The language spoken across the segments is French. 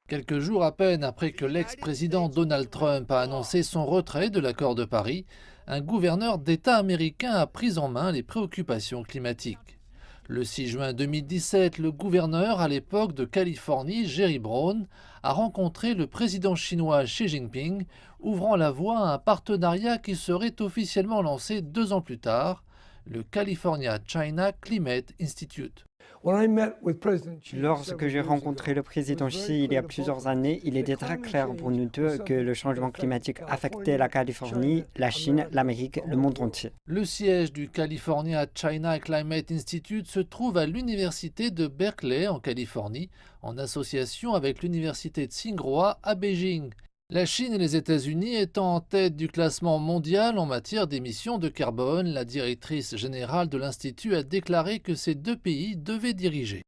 Quelques jours à peine après que l'ex-président Donald Trump a annoncé son retrait de l'accord de Paris, un gouverneur d'État américain a pris en main les préoccupations climatiques. Le 6 juin 2017, le gouverneur à l'époque de Californie, Jerry Brown, a rencontré le président chinois Xi Jinping, ouvrant la voie à un partenariat qui serait officiellement lancé 2 ans plus tard, le California China Climate Institute. Lorsque j'ai rencontré le président Xi il y a plusieurs années, il était très clair pour nous deux que le changement climatique affectait la Californie, la Chine, l'Amérique, le monde entier. Le siège du California China Climate Institute se trouve à l'université de Berkeley en Californie, en association avec l'université de Tsinghua à Beijing. La Chine et les États-Unis étant en tête du classement mondial en matière d'émissions de carbone, la directrice générale de l'Institut a déclaré que ces deux pays devaient diriger.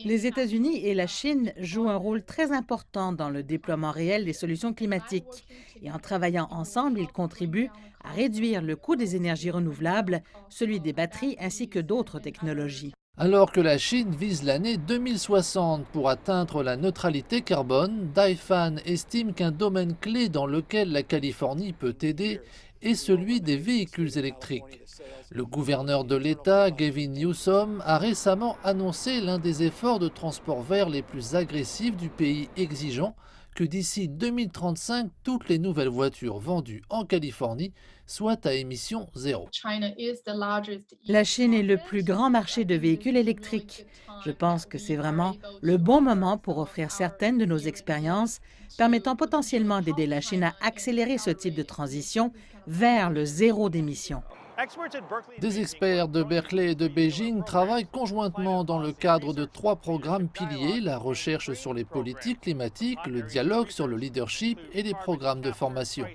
Les États-Unis et la Chine jouent un rôle très important dans le déploiement réel des solutions climatiques. Et en travaillant ensemble, ils contribuent à réduire le coût des énergies renouvelables, celui des batteries ainsi que d'autres technologies. Alors que la Chine vise l'année 2060 pour atteindre la neutralité carbone, Daifan estime qu'un domaine clé dans lequel la Californie peut aider est celui des véhicules électriques. Le gouverneur de l'État, Gavin Newsom, a récemment annoncé l'un des efforts de transport vert les plus agressifs du pays, exigeant que d'ici 2035, toutes les nouvelles voitures vendues en Californie soient à émission zéro. La Chine est le plus grand marché de véhicules électriques. Je pense que c'est vraiment le bon moment pour offrir certaines de nos expériences permettant potentiellement d'aider la Chine à accélérer ce type de transition vers le zéro d'émission. Des experts de Berkeley et de Beijing travaillent conjointement dans le cadre de 3 programmes piliers, la recherche sur les politiques climatiques, le dialogue sur le leadership et les programmes de formation.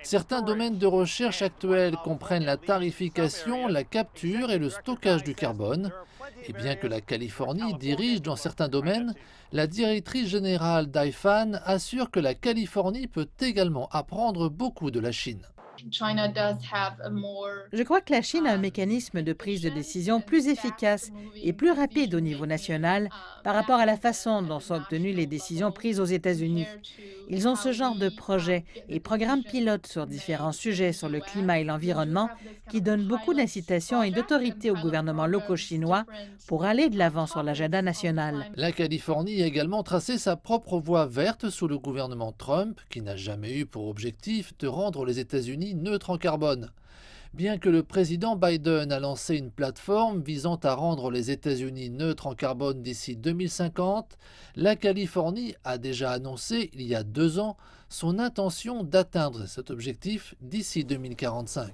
Certains domaines de recherche actuels comprennent la tarification, la capture et le stockage du carbone. Et bien que la Californie dirige dans certains domaines, la directrice générale Daifan assure que la Californie peut également apprendre beaucoup de la Chine. Je crois que la Chine a un mécanisme de prise de décision plus efficace et plus rapide au niveau national par rapport à la façon dont sont obtenues les décisions prises aux États-Unis. Ils ont ce genre de projets et programmes pilotes sur différents sujets sur le climat et l'environnement qui donnent beaucoup d'incitation et d'autorité aux gouvernements locaux chinois pour aller de l'avant sur l'agenda national. La Californie a également tracé sa propre voie verte sous le gouvernement Trump, qui n'a jamais eu pour objectif de rendre les États-Unis neutres en carbone. Bien que le président Biden a lancé une plateforme visant à rendre les États-Unis neutres en carbone d'ici 2050, la Californie a déjà annoncé il y a 2 ans son intention d'atteindre cet objectif d'ici 2045.